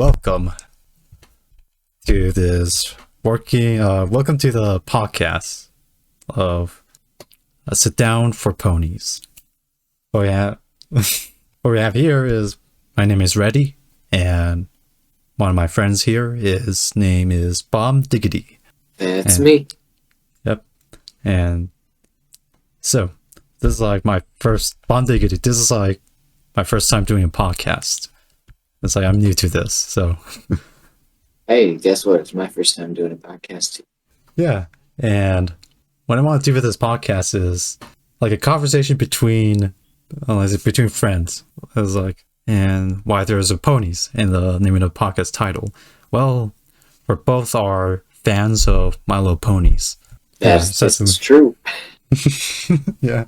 Welcome to this welcome to the podcast of a sit down for ponies. What we have, what we have here is my name is Reddy, and one of my friends here, his name is Bomb Diggity. That's me. Yep. And so this is like my first Bomb Diggity. This is like my first time doing a podcast. It's like I'm new to this, so Hey, guess what? It's my first time doing a podcast too. yeah. And what I want to do with this podcast is like a conversation between friends. It's like, and why there's a ponies in the name of the podcast title. Well, we're both are fans of My Little Ponies. That's true. Yeah.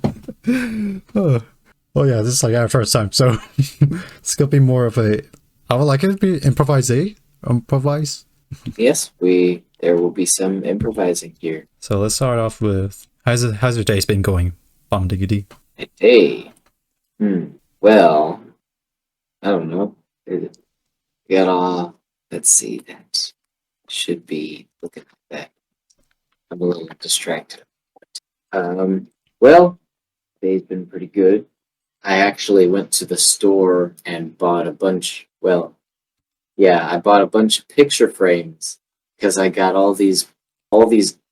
Oh yeah, this is like our first time, so it's gonna be more of a. I would like it to be improvise. Yes, there will be some improvising here. So let's start off with how's your day's been going, Bomb Diggity? Hey. Well, I don't know. Let's see, that should be looking at that. I'm a little distracted. Well, day's been pretty good. I actually went to the store and bought a bunch. I bought a bunch of picture frames because I got all these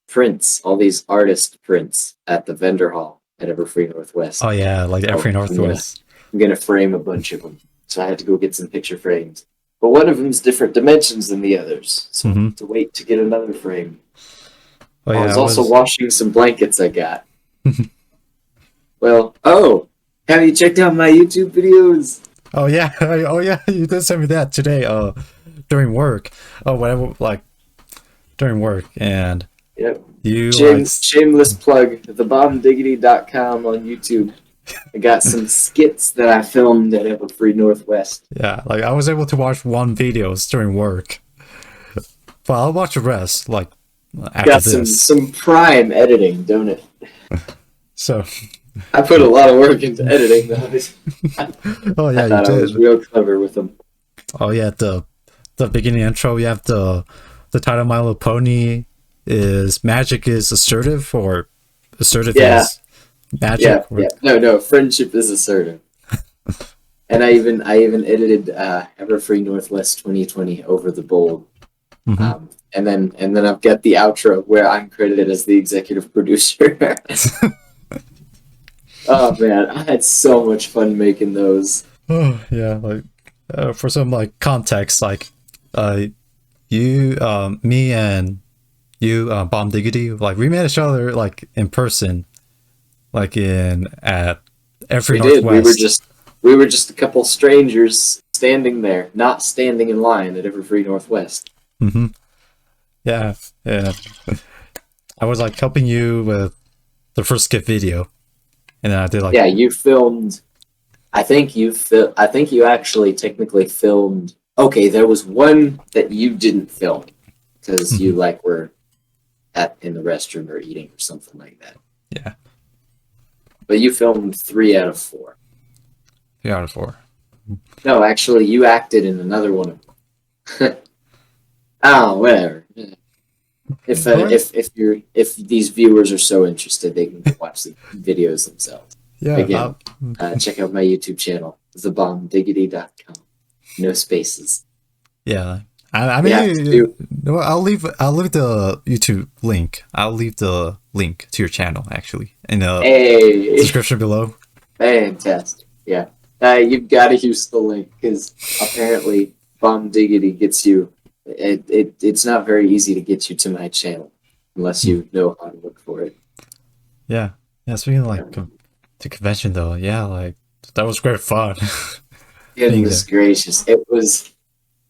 prints, all these artist prints at the vendor hall at Everfree Northwest. Oh yeah, like Everfree Northwest. I'm gonna frame a bunch of them, so I had to go get some picture frames. But one of them's different dimensions than the others, so I have to wait to get another frame. Oh, I yeah, was also washing some blankets I got. Have you checked out my YouTube videos? Oh yeah, you did send me that today. During work. Oh, whatever, like during work, and yep. You Shameless plug, thebombdiggity.com on YouTube. I got some skits that I filmed at Everfree Northwest. Yeah, like I was able to watch one video during work, but I'll watch the rest like after got this. some prime editing, don't it? So I put a lot of work into editing, though. oh yeah, I thought you I did. was real clever with them. Oh yeah, the beginning intro. You have the title. My Little Pony is magic is assertive, or assertive is magic. Yeah. No, friendship is assertive. And I even edited Everfree Northwest 2020 over the bold. And then I've got the outro where I'm credited as the executive producer. Oh man, I had so much fun making those. Oh yeah, like for some like context, like you, me and you, Bomb Diggity, like we met each other like in person, like at Everfree Northwest. We were just a couple strangers standing there, not standing in line at Everfree Northwest. Yeah. I was like helping you with the first skit video, and then I did like you filmed. I think you actually technically filmed. Okay, there was one that you didn't film because you like were in the restroom or eating or something like that. Yeah. But you filmed 3 out of 4. 3 out of 4. No, actually, you acted in another one of them. Oh, whatever. If these viewers are so interested, they can watch the videos themselves. Yeah. Again, check out my YouTube channel, thebombdiggity.com. No spaces. Yeah. I mean, I'll leave the YouTube link. I'll leave the link to your channel actually in the description below. Fantastic. Yeah. You've got to use the link because apparently Bomb Diggity gets you. It's not very easy to get you to my channel unless you know how to look for it. Yeah. Speaking of like the convention though, yeah, like that was great fun. Goodness gracious, it was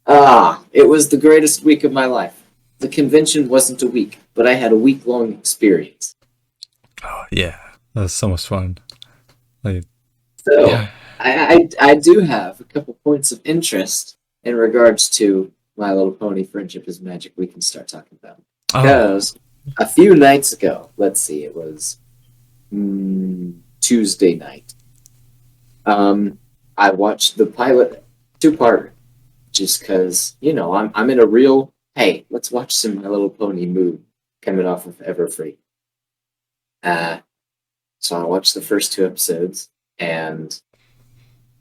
the greatest week of my life. The convention wasn't a week, but I had a week-long experience. Oh yeah, that was so much fun. Like, so yeah. I do have a couple points of interest in regards to My Little Pony Friendship is Magic we can start talking about. Because a few nights ago, let's see, it was Tuesday night, I watched the pilot 2-part just because I'm in a real hey, let's watch some My Little Pony mood coming off of Everfree. So I watched the first two episodes, and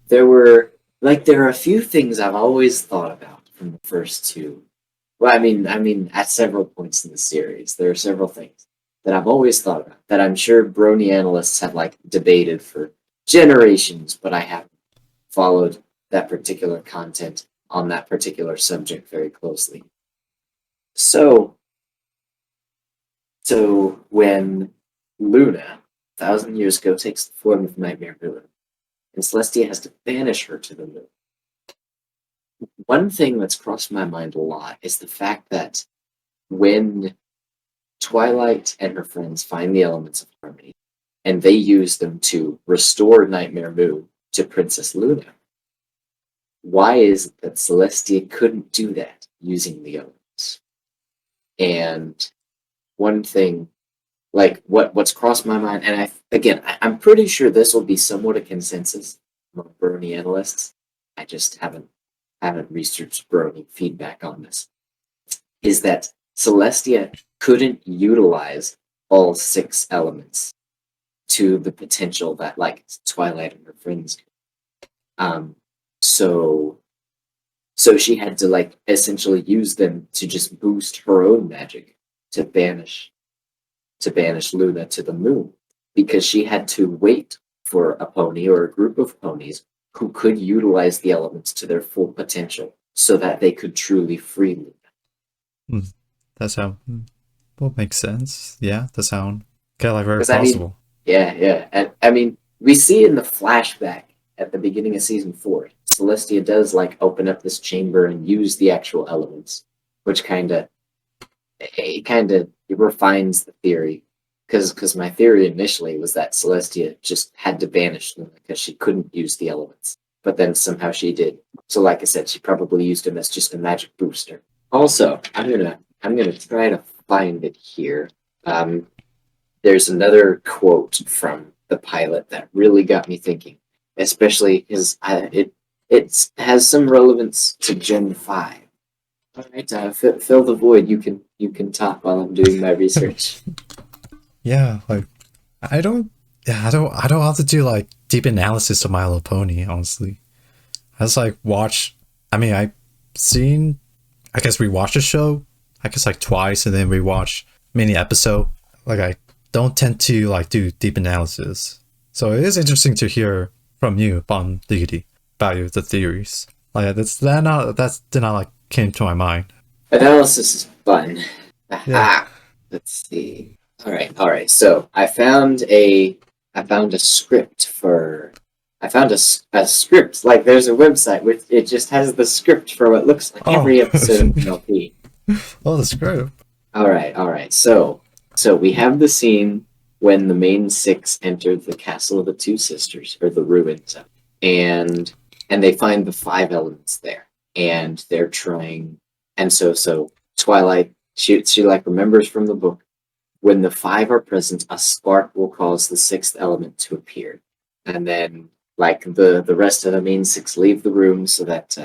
there are a few things I've always thought about from the first two. Well, I mean, at several points in the series, there are several things that I've always thought about that I'm sure Brony analysts have like debated for generations, but I haven't followed that particular content on that particular subject very closely. So, so when Luna, 1,000 years ago, takes the form of Nightmare Moon, and Celestia has to banish her to the moon. One thing that's crossed my mind a lot is the fact that when Twilight and her friends find the elements of harmony, and they use them to restore Nightmare Moon to Princess Luna, why is it that Celestia couldn't do that using the elements? And one thing, like what's crossed my mind, and I'm pretty sure this will be somewhat a consensus among Brony analysts. I just haven't researched Brony feedback on this. Is that Celestia couldn't utilize all 6 elements to the potential that like Twilight and her friends could. So she had to like essentially use them to just boost her own magic to banish Luna to the moon, because she had to wait for a pony or a group of ponies who could utilize the elements to their full potential so that they could truly free Luna. That sound well makes sense. Yeah, that sound kind of like very 'Cause, I mean, plausible. yeah. And I mean, we see in the flashback at the beginning of season 4, Celestia does like open up this chamber and use the actual elements, which kind of refines the theory. Because my theory initially was that Celestia just had to banish them because she couldn't use the elements, but then somehow she did. So, like I said, she probably used them as just a magic booster. Also, I'm gonna try to find it here. There's another quote from the pilot that really got me thinking, especially because it has some relevance to Gen 5. All right, fill the void. You can talk while I'm doing my research. Yeah, like I don't I don't have to do like deep analysis of My Little Pony, honestly. I just like watch I seen I guess we watched the show I guess like twice and then we watch mini episode. Like I don't tend to like do deep analysis. So it is interesting to hear from you, Bon Diggity, about the theories. Like that's did not like came to my mind. Analysis is fun. Yeah. Aha. Let's see. All right. So I found a script for. I found a script. Like there's a website with it just has the script for what looks like every episode of MLP. Oh, the script. All right. So we have the scene when the main 6 entered the castle of the 2 sisters, or the ruins, and they find the 5 elements there, and they're trying. And so Twilight, she like remembers from the book, when the 5 are present, a spark will cause the 6th element to appear, and then like the rest of the main 6 leave the room so that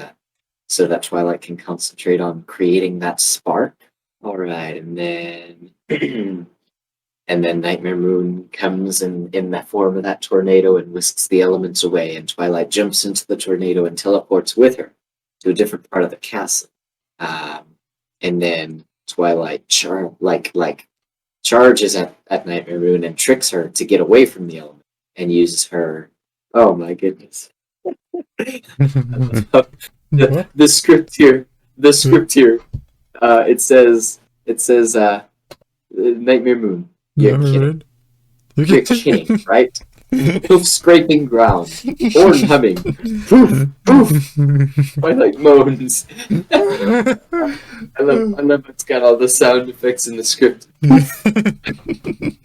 Twilight can concentrate on creating that spark. All right, and then and then Nightmare Moon comes in that form of that tornado and whisks the elements away, and Twilight jumps into the tornado and teleports with her to a different part of the castle. And then Twilight charges at Nightmare Moon and tricks her to get away from the element and uses her. Oh my goodness! The script here. It says Nightmare Moon. You're kidding. You're kidding, right? Hoof scraping ground. Horn humming. Poof, poof. Twilight moans. I love it's got all the sound effects in the script.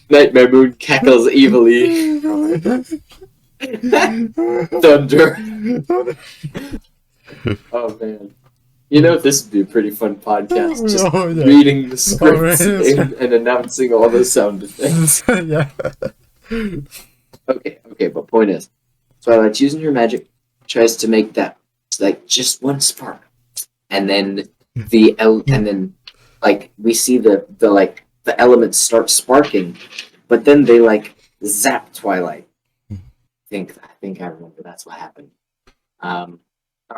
Nightmare Moon cackles evilly. Thunder. Oh man. You know, this would be a pretty fun podcast. Just reading the scripts and announcing all the sound effects. Yeah. Okay, but point is, Twilight's using her magic, tries to make that like just one spark, and then and then like we see the elements start sparking, but then they like zap Twilight. I think I remember that's what happened. All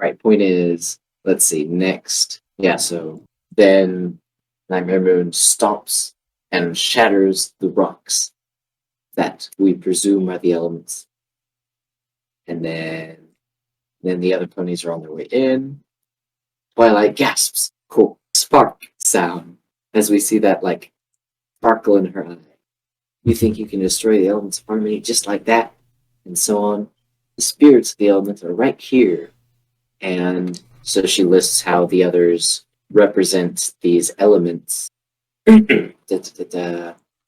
right, point is, let's see, next. Yeah, so then Nightmare Moon stops and shatters the rocks that we presume are the elements. And then the other ponies are on their way in. Twilight gasps, cool, spark sound, as we see that like sparkle in her eye. You think you can destroy the elements of harmony just like that? And so on. The spirits of the elements are right here. And so she lists how the others represent these elements. All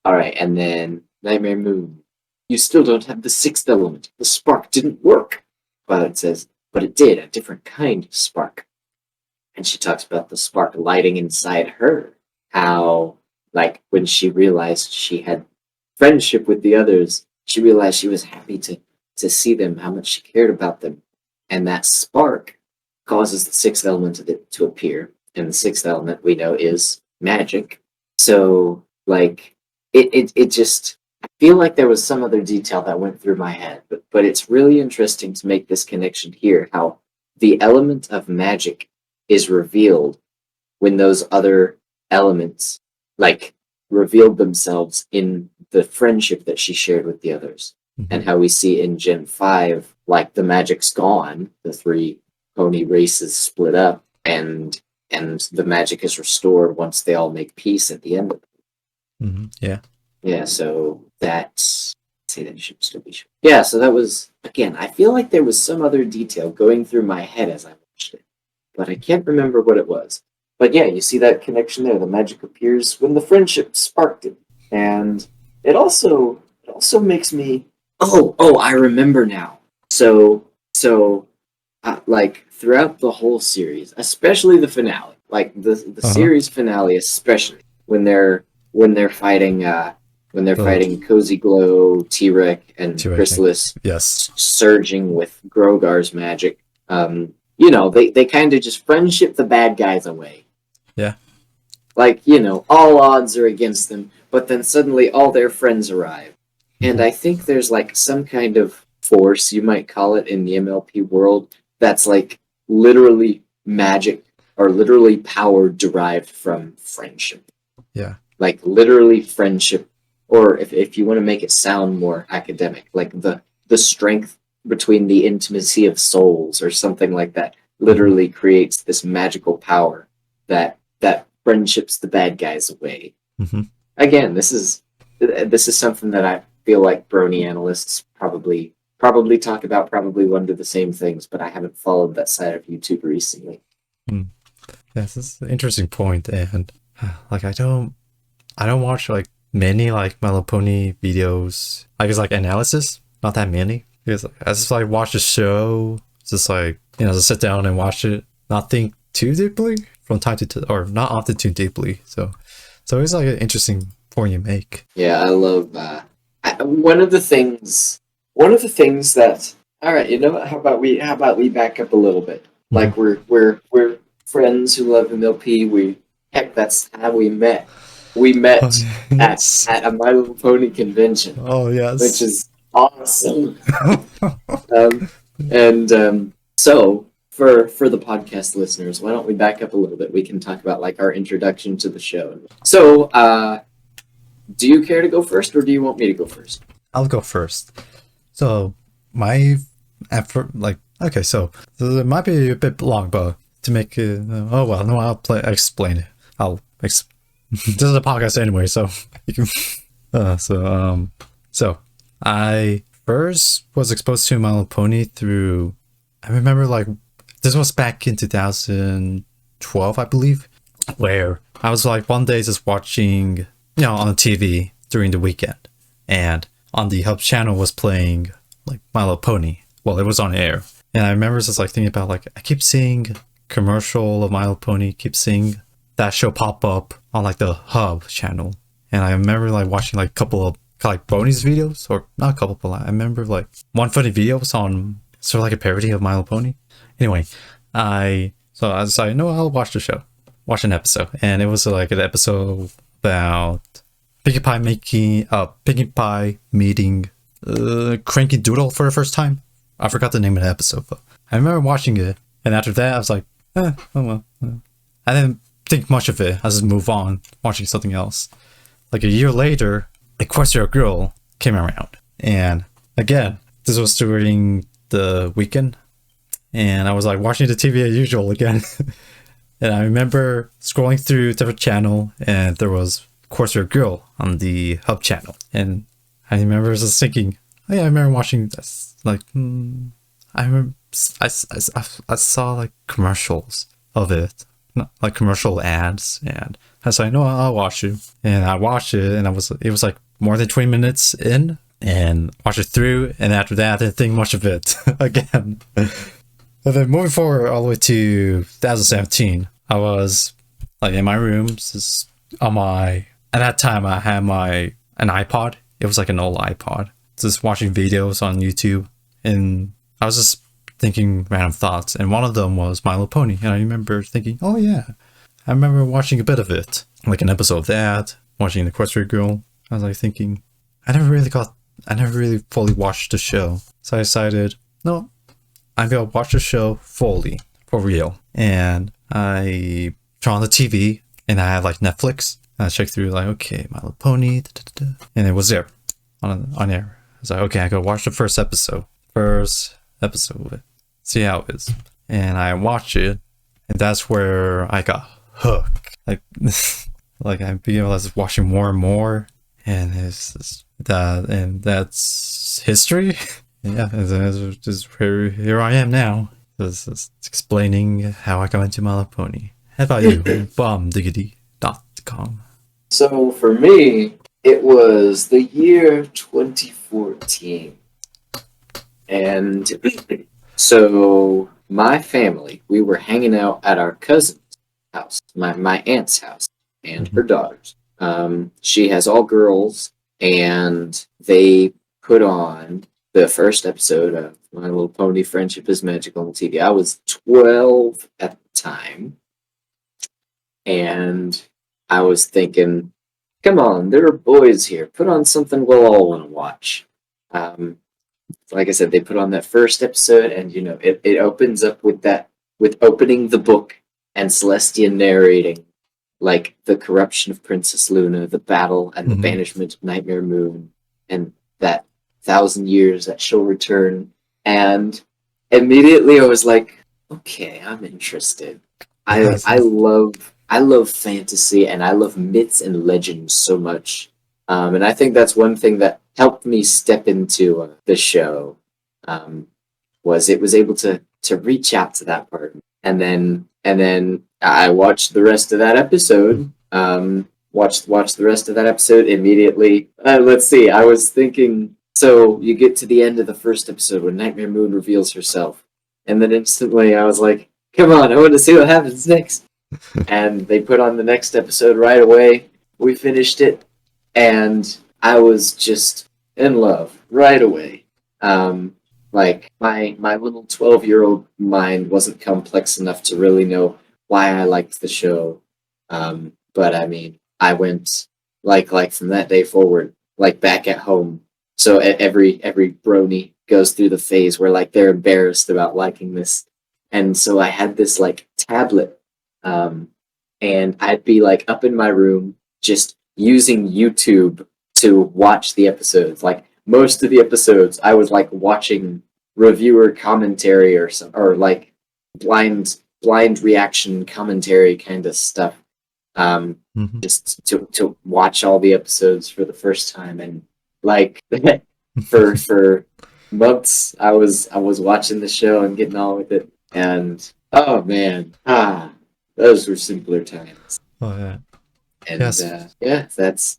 right, and then Nightmare Moon. You still don't have the sixth element. The spark didn't work. Violet says, but it did, a different kind of spark. And she talks about the spark lighting inside her. How, like, when she realized she had friendship with the others, she realized she was happy to see them, how much she cared about them. And that spark causes the sixth element to appear. And the sixth element we know is magic. So, like, it just, I feel like there was some other detail that went through my head, but it's really interesting to make this connection here, how the element of magic is revealed when those other elements, like, revealed themselves in the friendship that she shared with the others. And how we see in Gen 5, like, the magic's gone, the three pony races split up, and the magic is restored once they all make peace at the end of it. Yeah. Yeah, so that's, say that should still be sure. Yeah, so that was, again, I feel like there was some other detail going through my head as I watched it, but I can't remember what it was. But yeah, you see that connection there. The magic appears when the friendship sparked it. And it also makes me, I remember now. So like, throughout the whole series, especially the finale, like the series finale, especially when they're fighting fighting Cozy Glow, T-Rex, and Chrysalis, yes, surging with Grogar's magic. You know, they kind of just friendship the bad guys away. Yeah. Like, you know, all odds are against them, but then suddenly all their friends arrive. And I think there's like some kind of force, you might call it, in the MLP world that's like literally magic or literally power derived from friendship. Yeah. Like literally friendship, or if you want to make it sound more academic, like the strength between the intimacy of souls or something like that literally creates this magical power that friendships the bad guys away. Again, this is something that I feel like brony analysts probably talk about, probably wonder the same things, but I haven't followed that side of YouTube recently. Yes, that's an interesting point, and like I don't watch like many like My Little Pony videos. I guess like analysis, not that many. Because I just like watch the show, just like, you know, just sit down and watch it, not think too deeply from time to time, or not often too deeply. So it's like an interesting point you make. Yeah, I love one of the things that, all right, you know what, how about we back up a little bit? Like we're friends who love MLP. That's how we met. We met at a My Little Pony convention. Oh yes, which is awesome. So for the podcast listeners, why don't we back up a little bit? We can talk about like our introduction to the show. So, do you care to go first, or do you want me to go first? I'll go first. So my effort, like, okay, so it might be a bit long, but to make it, I'll explain it. This is a podcast anyway, so you can. So I first was exposed to My Little Pony through, I remember like, this was back in 2012, I believe, where I was like one day just watching, you know, on TV during the weekend, and on the Hub channel was playing like My Little Pony. Well, it was on air, and I remember just like thinking about like, I keep seeing commercial of My Little Pony, keep seeing that show pop up on like the Hub channel, and I remember like watching like a couple of like Ponies videos, or not a couple, but I remember like one funny video was on sort of like a parody of My Little Pony. Anyway, I So I decided, no, I'll watch the show, watch an episode, and it was like an episode about Pinkie Pie meeting Cranky Doodle for the first time. I forgot the name of the episode, but I remember watching it, and after that, I was like, oh well. I didn't think much of it. I just moved on, watching something else. Like a year later, Equestria Girl came around, and again, this was during the weekend, and I was like watching the TV as usual again. And I remember scrolling through different channel, and there was Equestria Girl on the Hub channel, and I remember just thinking, oh yeah, I remember watching this. Like, I remember I saw like commercials of it, like commercial ads, and I was like, no, I'll watch it. And I watched it, and it was like more than 20 minutes in, and watched it through, and after that, I didn't think much of it again. And then moving forward all the way to 2017, I was like in my room, just at that time I had an iPod. It was like an old iPod, just watching videos on YouTube, and I was just thinking random thoughts, and one of them was My Little Pony, and I remember thinking, oh yeah, I remember watching a bit of it, like an episode of that, watching the Equestria Girl. I was like thinking, I never really fully watched the show, so I decided, no, I'm gonna watch the show fully, for real. And I turned on the TV, and I had like Netflix, and I checked through like, okay, My Little Pony, and it was there on air. I was like, okay, I gotta watch the first episode of it, see how it is. And I watched it, and that's where I got hooked. Like, like I began watching more and more, and that's history. Yeah, just here I am now, just explaining how I got into My Little Pony. How about you, bombdiggity.com? So for me, it was the year 2014. And so my family, we were hanging out at our cousin's house, my aunt's house, and her daughters. She has all girls, and they put on the first episode of My Little Pony Friendship is Magical on TV. I was 12 at the time, and I was thinking, come on, there are boys here. Put on something we'll all want to watch. Like I said, they put on that first episode, and it opens up with opening the book and Celestia narrating like the corruption of Princess Luna, the battle and the banishment of Nightmare Moon, and that 1,000 years that she'll return. And immediately I was like, okay, I'm interested. I love fantasy, and I love myths and legends so much. And I think that's one thing that helped me step into the show, was it was able to reach out to that part. And then I watched the rest of that episode. Watched the rest of that episode immediately. Let's see. I was thinking. So you get to the end of the first episode when Nightmare Moon reveals herself, and then instantly I was like, "Come on! I want to see what happens next." And they put on the next episode right away. We finished it, and I was just in love right away. Like my little 12-year-old mind wasn't complex enough to really know why I liked the show. But I mean, I went like from that day forward, like back at home. So every brony goes through the phase where like they're embarrassed about liking this, and so I had this like tablet, and I'd be like up in my room just using YouTube to watch the episodes. Like most of the episodes, I was like watching reviewer commentary or like blind reaction commentary kind of stuff, just to watch all the episodes for the first time. And like for months I was watching the show and getting on with it, and oh man, those were simpler times. Oh yeah. And yeah, that's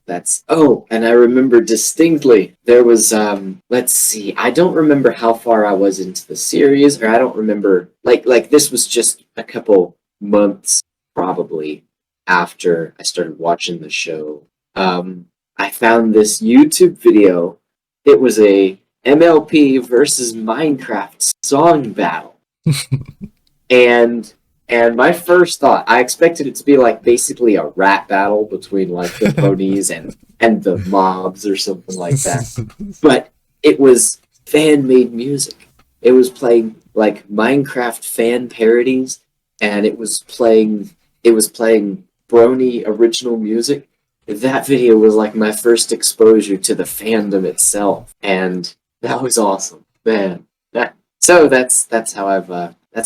oh, and I remember distinctly there was let's see, I don't remember how far I was into the series, or I don't remember like this was just a couple months probably after I started watching the show. I found this YouTube video. It was a MLP versus Minecraft song battle. And And my first thought, I expected it to be like basically a rap battle between like the ponies and the mobs or something like that. But it was fan made music. It was playing like Minecraft fan parodies, and it was playing Brony original music. That video was like my first exposure to the fandom itself, and that was awesome, man. That's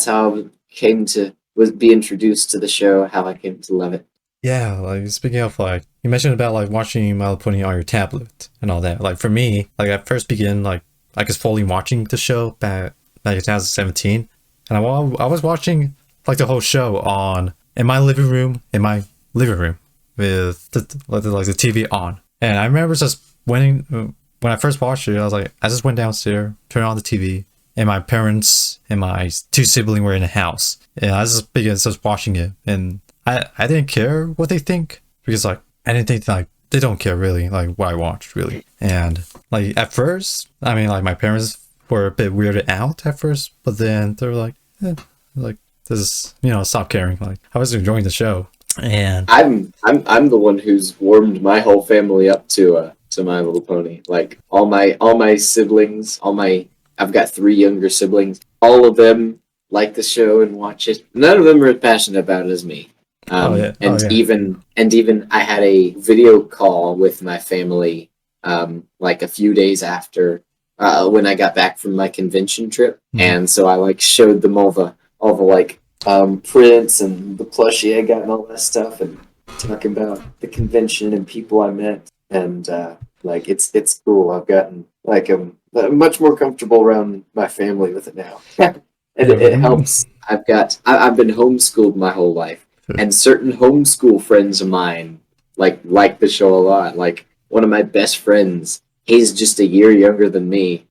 how I came to was be introduced to the show. How I came to love it. Yeah, like speaking of like you mentioned about like watching My Little Pony on your tablet and all that. Like for me, like I first began like I guess fully watching the show back in 2017, and I was watching like the whole show on in my living room with the TV on, and I remember just when I first watched it, I was like I just went downstairs, turned on the TV, and my parents and my two siblings were in the house, and I just began just watching it, and I didn't care what they think because like I didn't think like they don't care really like what I watched really, and like at first I mean like my parents were a bit weirded out at first, but then they were like this is stop caring, like I was enjoying the show. And I'm the one who's warmed my whole family up to My Little Pony. Like all my siblings, I've got three younger siblings. All of them like the show and watch it. None of them are as passionate about it as me. oh yeah, oh And yeah. even I had a video call with my family like a few days after when I got back from my convention trip, Mhm. and so I like showed them all the like prints and the plushie I got and all that stuff, and talking about the convention and people I met, and like it's cool. I've gotten like much more comfortable around my family with it now, and Yeah, it helps. I've been homeschooled my whole life, and certain homeschool friends of mine like the show a lot. Like one of my best friends, he's just a year younger than me.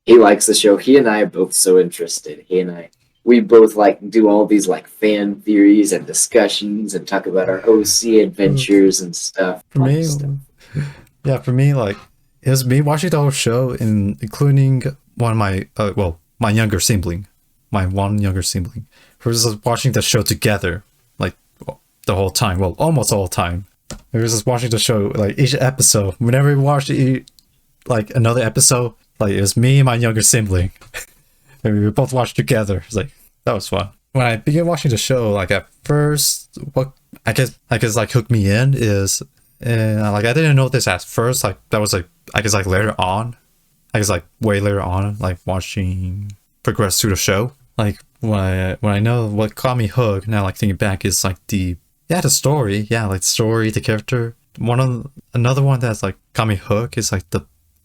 He likes the show. He and I are both so interested. We both like do all these like fan theories and discussions and talk about our OC adventures and stuff. for Fun me, stuff. yeah, for me, like it was me watching the whole show, including one of my my younger sibling, my one younger sibling, who was just watching the show together, like the whole time. Well, almost all the time. We were just watching the show, like each episode. Whenever we watched like another episode, like it was me and my younger sibling, and we both watched together. It's like that was fun. When I began watching the show, like at first, what I guess like hooked me in is, and like I didn't know this at first. Like that was like I guess like later on, I guess like way later on, like watching progress through the show. Like when I know what got me hooked now, like thinking back is like the story, yeah, like the story, the character. Another one that's like got me hooked is like the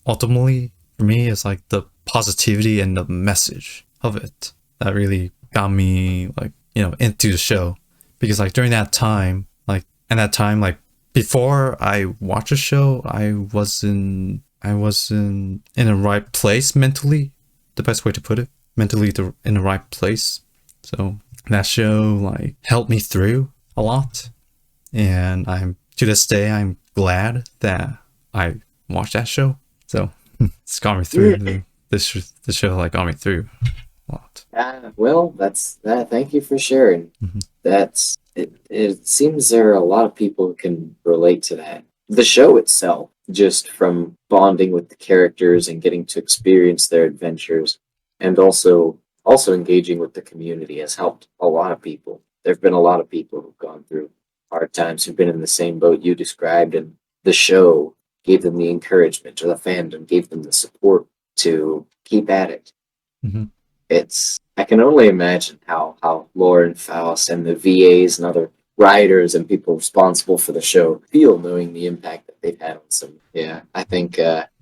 ultimately for me is like the positivity and the message of it that really got me like into the show, because like during that time like before I watched the show I wasn't in the right place mentally, the best way to put it, mentally in the right place. So that show like helped me through a lot, and I'm to this day I'm glad that I watched that show. So it's got me through. This show like got me through a lot. Well, that's that. Thank you for sharing. Mhm. That's it. It seems there are a lot of people who can relate to that. The show itself, just from bonding with the characters and getting to experience their adventures, and also engaging with the community, has helped a lot of people. There have been a lot of people who've gone through hard times, who've been in the same boat you described, and the show gave them the encouragement, or the fandom gave them the support to keep at it. Mhm. It's I can only imagine how Lauren Faust and the VAs and other writers and people responsible for the show feel, knowing the impact that they've had on some. Yeah, I think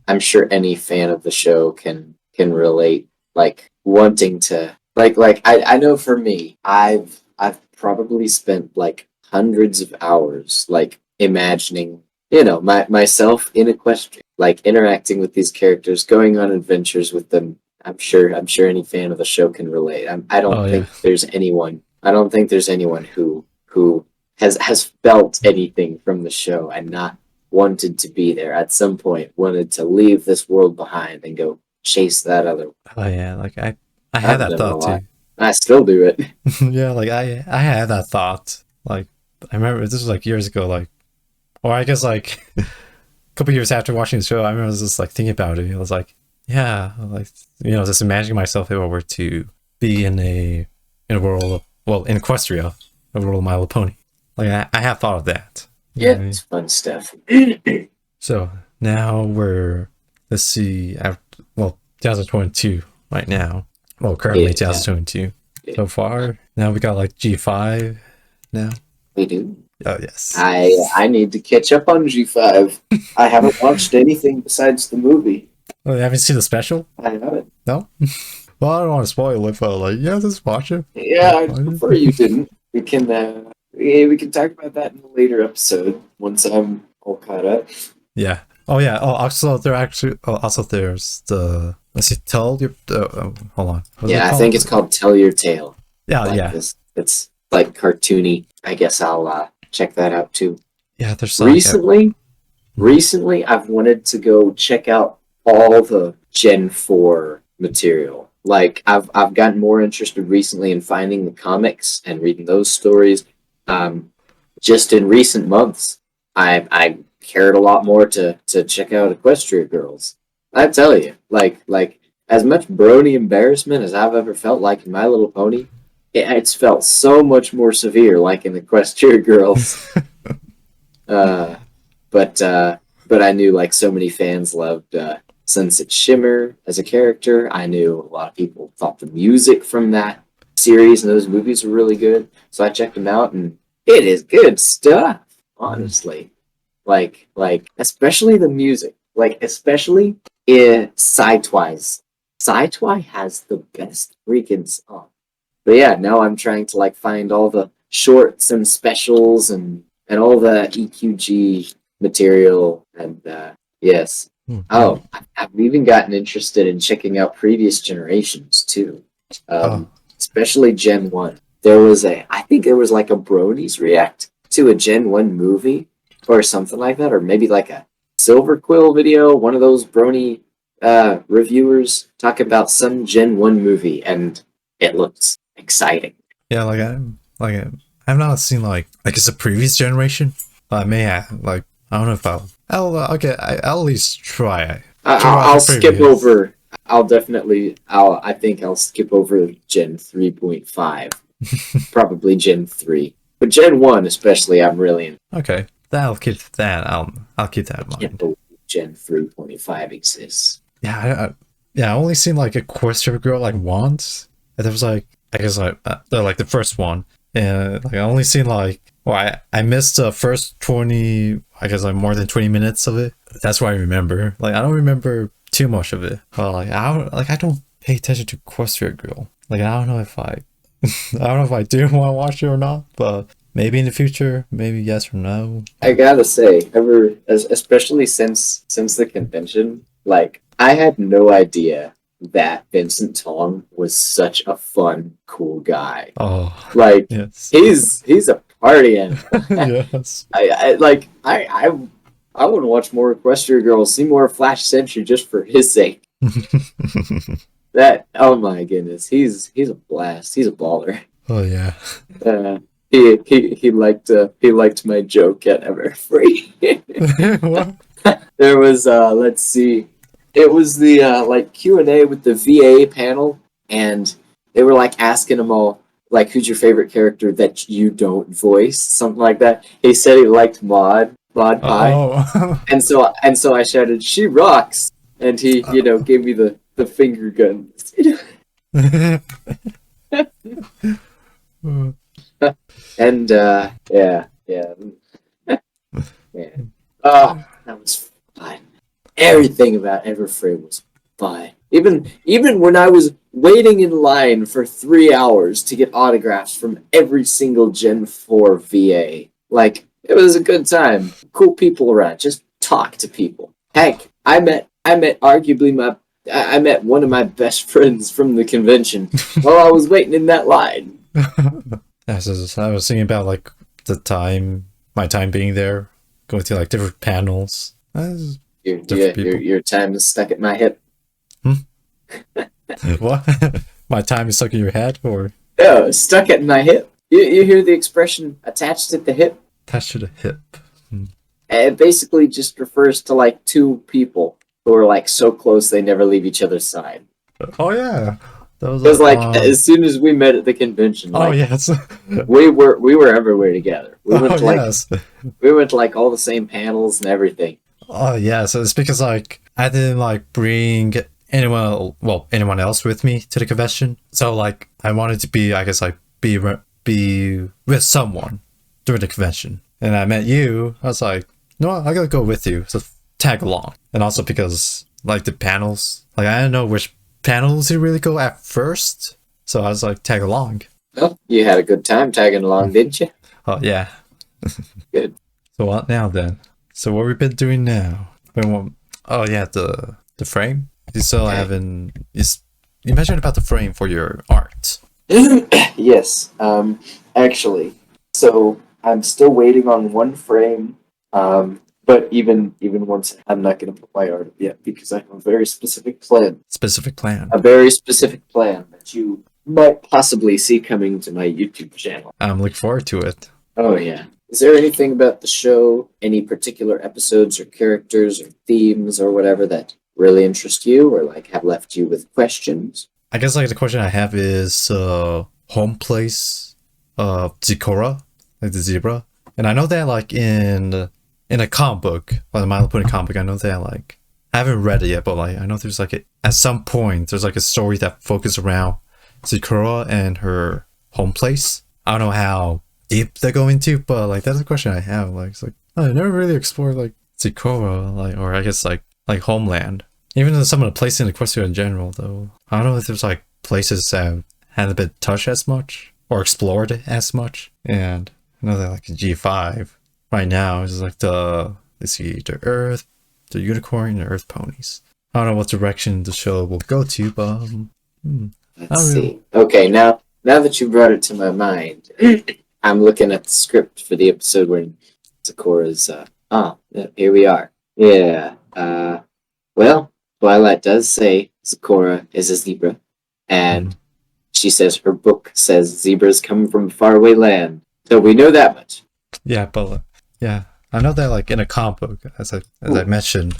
I'm sure any fan of the show can relate. Like wanting to I know for me, I've probably spent like hundreds of hours like imagining myself in Equestria, like interacting with these characters, going on adventures with them. I'm sure any fan of the show can relate. I Oh don't yeah. think there's anyone. I don't think there's anyone who has felt anything from the show and not wanted to be there at some point, wanted to leave this world behind and go chase that other. Oh yeah. Like I had I've that done it a thought lot. too. I still do it. Yeah, like I had that thought. Like I remember this was like years ago, like or I guess like a couple years after watching the show, I remember just like thinking about it. I was like, yeah, like just imagining myself if I were to be in a world of, well, in Equestria, a world of My Little Pony. Like I have thought of that. You know Yeah, what I mean? it's fun stuff. So now we're, let's see, well, 2022 right now. Well, currently Yeah, 2022 yeah, so far. Now we got like G5 now. we do. Oh yes. I need to catch up on G5. I haven't watched anything besides the movie. Oh, you haven't seen the special? I haven't. No. Well, I don't want to spoil it, but like, yeah, just watch it. Yeah, I prefer you didn't. We can talk about that in a later episode once I'm all caught up. Yeah. Oh yeah. Oh, also there actually. Oh, also there's the. Let's see. Tell your. Hold on. What's it Yeah, I called? think it's called Tell Your Tale. Yeah. Like Yeah. this. It's like cartoony. I guess I'll check that out too. Yeah. There's like. Recently, I've wanted to go check out all the Gen 4 material. Like I've gotten more interested recently in finding the comics and reading those stories. Um, just in recent months, I cared a lot more to check out Equestria Girls. I tell you, like as much brony embarrassment as I've ever felt like in My Little Pony, it's felt so much more severe like in Equestria Girls. Uh, but I knew like so many fans loved Sunset Shimmer as a character. I knew a lot of people thought the music from that series and those movies were really good. So I checked them out, and it is good stuff. Honestly, like especially the music, like especially in Sidetwise. Sidetwise has the best freaking song. But yeah, now I'm trying to like find all the shorts and specials and all the EQG material and yes. Oh. Oh, I've even gotten interested in checking out previous generations too. Oh. Especially Gen 1. I think there was like a Bronies react to a Gen 1 movie or something like that, or maybe like a Silver Quill video, one of those Brony reviewers talk about some Gen 1 movie, and it looks exciting. Yeah. I've not seen like it's a previous generation. I may have like I don't know if I'll okay. I'll at least try it. I'll skip over. I think I'll skip over Gen 3.5. Probably Gen 3. But Gen 1 especially, I'm really in. Okay. I'll keep that in mind. Can't believe Gen 3.5 exists. Yeah, I only seen like a Equestria Girl like once. And there was like I guess like the first one, and like I only seen like I missed the first 20, I guess like more than 20 minutes of it. That's what I remember. Like I don't remember too much of it. Like I don't pay attention to Equestria Girl. Like I don't know if I I don't know if I do want to watch it or not, but maybe in the future, maybe yes or no. I gotta say, especially since the convention, like I had no idea that Vincent Tong was such a fun, cool guy. Oh, Like yes. he's a party animal. Yes. I want to watch more Equestria Girls, see more Flash Sentry just for his sake. That oh my goodness, he's a blast. He's a baller. Oh yeah. He liked my joke at Everfree. What? There was let's see, it was the like Q&A with the VA panel, and they were like asking them all like, who's your favorite character that you don't voice, something like that. He said he liked Maud Pie. Oh. And so I shouted, she rocks, and he gave me the finger gun. And yeah. Man. Oh, that was fun. Everything about Everfree was fun. Even when I was waiting in line for 3 hours to get autographs from every single Gen 4 VA. Like, it was a good time. Cool people around. Just talk to people. Heck, I met I met one of my best friends from the convention while I was waiting in that line. I was thinking about like my time being there, going through like different panels. Your time is stuck at my hip. What? My time is stuck in your head, or No, stuck at my hip. You hear the expression attached at the hip? attached to the hip. It basically just refers to like two people who are like so close they never leave each other's side. Oh yeah, that was Because like as soon as we met at the convention, oh like yes, we were everywhere together. We went oh to like yes, all the same panels and everything. oh yeah. So it's because like I didn't like bring anyone else with me to the convention. So like I wanted to be, I guess, like be with someone during the convention. And I met you. I was like, no, I gotta go with you. So tag along. And also because like the panels, like I didn't know which panels to really go at first. So I was like, tag along. Well, you had a good time tagging along, didn't you? Oh yeah. Good. So what now then? So what we've been doing now? Oh yeah, the frame. You still haven't. You mentioned about the frame for your art. Yes. Actually, so I'm still waiting on one frame. But even once I'm not going to put my art up yet because I have a very specific plan. Specific plan. A very specific plan that you might possibly see coming to my YouTube channel. I'm looking forward to it. Oh yeah. Is there anything about the show, any particular episodes or characters or themes or whatever that really interest you or like have left you with questions? I guess like the question I have is home place of Zikora, like the zebra. And I know that like in a comic book, like the My Little Pony comic book, I know that like I haven't read it yet, but like I know there's like at some point there's like a story that focuses around Zikora and her home place. I don't know how deep they go into, but like that's a question I have. Like it's like I never really explored like Zikora, like, or I guess like homeland. Even in some of the places in Equestria in general, though, I don't know if there's like places that haven't been touched as much or explored as much. And I know that like G5 right now is like let's see, the Earth, the Unicorn, and the Earth Ponies. I don't know what direction the show will go to, but Let's see. Okay, now that you brought it to my mind, I'm looking at the script for the episode where Sakura's here we are. Yeah. Well, Twilight does say Sakura is a zebra, and she says her book says zebras come from faraway land. So we know that much. Yeah, but yeah, I know that like in a comic book, as I mentioned.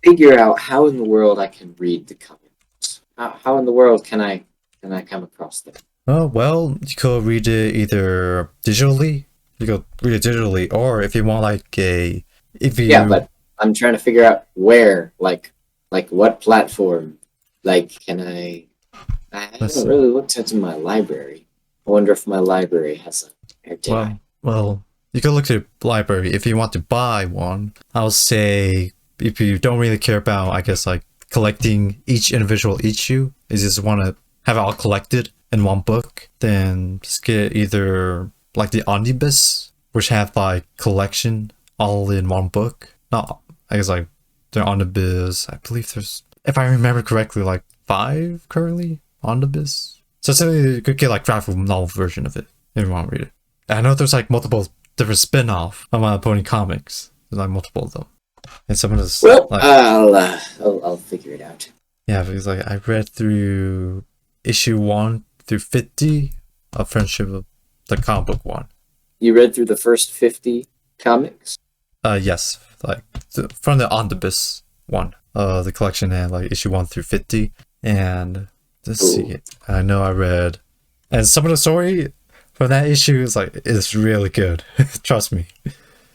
Figure out how in the world I can read the comics. How in the world can I come across them? Oh well, you could read it either digitally. You could read it digitally, or if you want Yeah, but I'm trying to figure out where, like what platform. Like, can I haven't really looked into my library. I wonder if my library has a Well, you can look at the library if you want to buy one. I'll say if you don't really care about, I guess, like collecting each individual issue, you just want to have it all collected in one book, then just get either like the omnibus, which have like collection all in one book. No, I guess like the omnibus. I believe there's, if I remember correctly, like 5 currently omnibus. So essentially, you could get like graphic novel version of it if you want to read it. I know there's like multiple different spin-off of My Little Pony comics. There's like multiple of them, and some of this. Well, like, I'll figure it out. Yeah, because like I read through issue 1 through 50 of Friendship of the comic book one. You read through the first 50 comics? Yes, like from the omnibus one. The collection had like issue 1 through 50, and let's see. I know I read, and some of the story from that issue is really good. Trust me.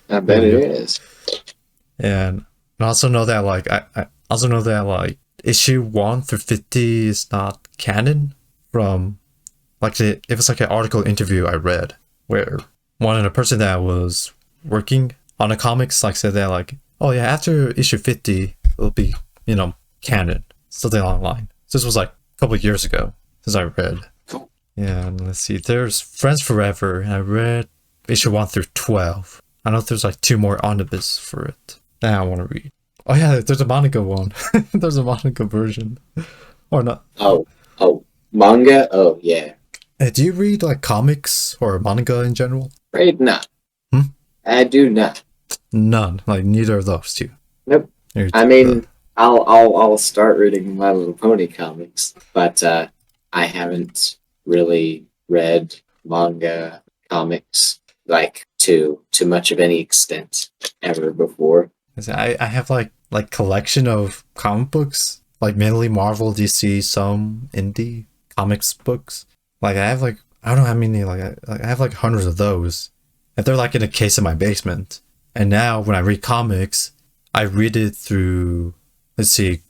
I bet it is. And I also know that like I also know that like issue 1 through 50 is not canon from like it was like an article interview I read where one of the person that was working on the comics like said that like, oh yeah, after issue 50 it'll be, canon, something along the line. So this was like a couple of years ago since I read. Cool. Yeah, and let's see, there's Friends Forever, and I read issue 1 through 12. I know there's like 2 more omnibus for it that I want to read. Oh yeah, there's a manga one. There's a manga version. Or not. Oh, manga? Oh, yeah. Do you read like comics or manga in general? Afraid not. I do not. None. Like neither of those two. Nope. I mean, I'll start reading My Little Pony comics, but I haven't really read manga, comics like to much of any extent ever before. I have like collection of comic books, like mainly Marvel, DC, some indie comics books. Like I have like I don't know how many I have like hundreds of those, and they're like in a case in my basement. And now when I read comics, I read it through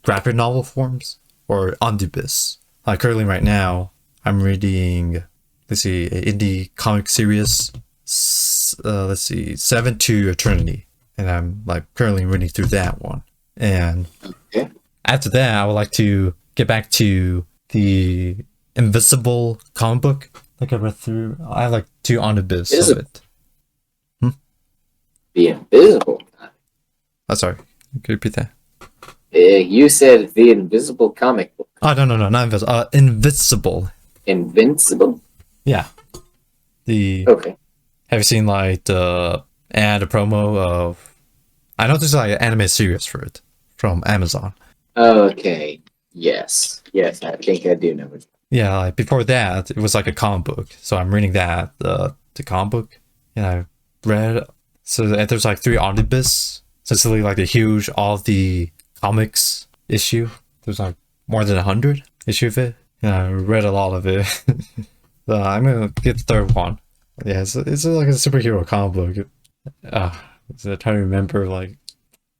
graphic novel forms or omnibus. Like currently right now, I'm reading an indie comic series. Seven to Eternity, and I'm like currently reading through that one. And Okay. after that, I would like to get back to the Invisible comic book. Like I read through, I have like two omnibus of it. The Invisible. Oh, sorry. Can you repeat that? You said the Invisible comic book. Oh no, not invisible. Invincible. Invincible. Yeah. The Okay. Have you seen like the ad, a promo of? I know there's like an anime series for it from Amazon. Okay. Yes. Yes, I think I do know it. Yeah, like before that, it was like a comic book. So I'm reading that the comic book, and I read and there's like three omnibus. So it's like the huge all the comics issue. There's like more than 100 issue of it, and I read a lot of it. So I'm gonna get the third one. Yeah, it's like a superhero comic book. So I'm trying to remember like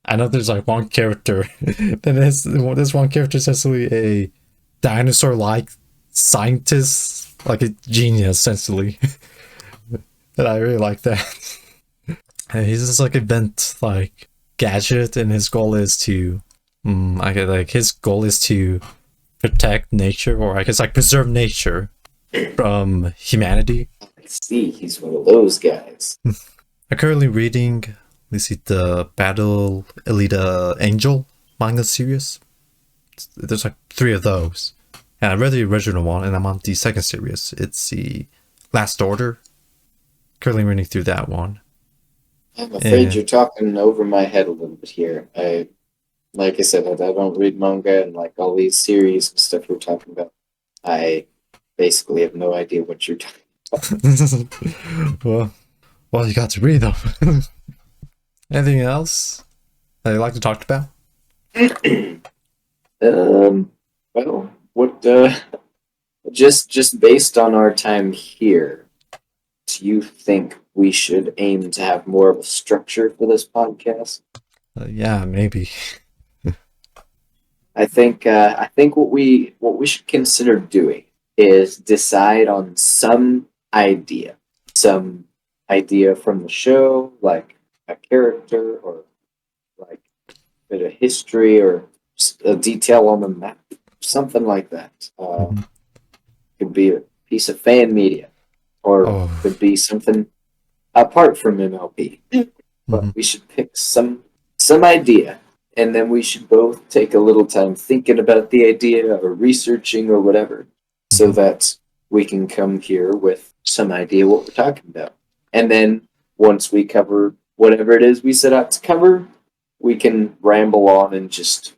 I know there's like one character that is this one character is essentially a dinosaur-like scientist, like a genius essentially. And I really like that. And he's just like invent like gadget, and his goal is to, I guess like his goal is to protect nature, or I guess like preserve nature from humanity. I see. He's one of those guys. I'm currently reading, the Battle Elite Angel manga series. There's like three of those. And I read the original one, and I'm on the second series. It's the Last Order. Currently reading through that one. I'm afraid you're talking over my head a little bit here. Like I said, I don't read manga and like all these series and stuff you're talking about. I basically have no idea what you're talking well, you got to read them. Anything else that you'd like to talk about? Well, what just based on our time here, do you think we should aim to have more of a structure for this podcast? Yeah, maybe. I think what we should consider doing is decide on some idea from the show, like a character or like a bit of history or a detail on the map, something like that. Could be a piece of fan media, or could be something apart from MLP. But we should pick some idea, and then we should both take a little time thinking about the idea or researching or whatever, so that we can come here with some idea what we're talking about. And then once we cover whatever it is we set out to cover, we can ramble on and just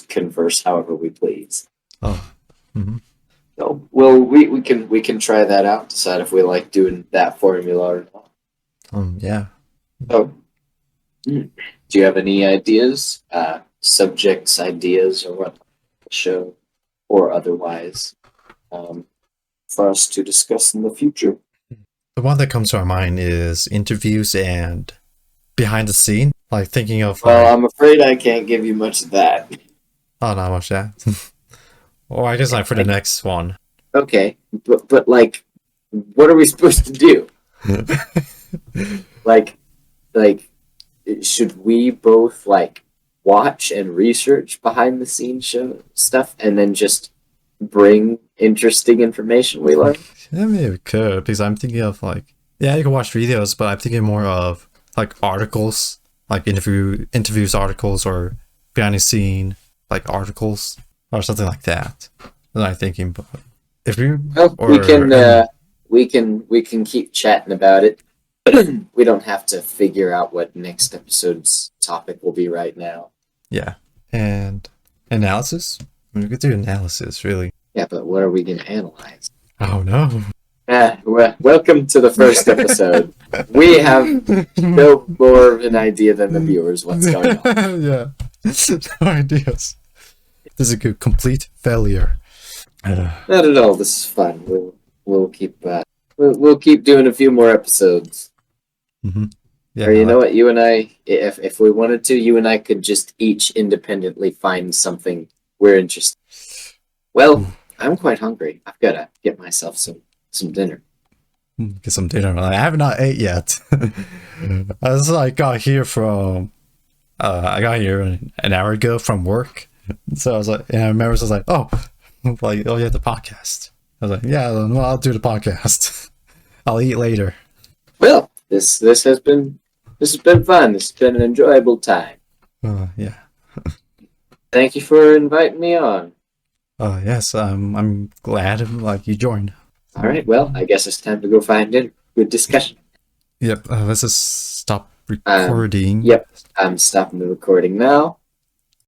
converse however we please. So we can try that out, decide if we like doing that formula or not. Yeah. So do you have any ideas, subjects, ideas, or what show or otherwise, for us to discuss in the future? The one that comes to our mind is interviews and behind the scene, like thinking of. Well, I'm afraid I can't give you much of that. Oh, not much that. Or I guess like for the next one. Okay, but like, what are we supposed to do? like, should we both like watch and research behind the scenes show stuff and then just bring interesting information we learn? Yeah, maybe we could, because I'm thinking of like, yeah, you can watch videos, but I'm thinking more of like articles, like interviews articles, or behind the scene like articles or something like that. That's what I'm thinking. But if you we can keep chatting about it. We don't have to figure out what next episode's topic will be right now. Yeah, and analysis. We could do analysis, really. Yeah, but what are we going to analyze? Oh no. Welcome to the first episode. We have no more of an idea than the viewers what's going on. Yeah. No ideas. This is a complete failure. Not at all. This is fun. We'll keep doing a few more episodes. Mm-hmm. Yeah. Or you know what? You and I, if we wanted to, you and I could just each independently find something we're interested. Well, I'm quite hungry. I've got to get myself some dinner. Get some dinner. I have not ate yet. I got here from. I got here an hour ago from work, so I was like, and I remember I was like, oh, yeah, the podcast. I was like, yeah, well, I'll do the podcast. I'll eat later. Well, this has been fun. This has been an enjoyable time. Yeah. Thank you for inviting me on. Yes, I'm glad you joined. All right, well, I guess it's time to go find dinner. Good discussion. Yep. Let's just stop recording. Yep, I'm stopping the recording now.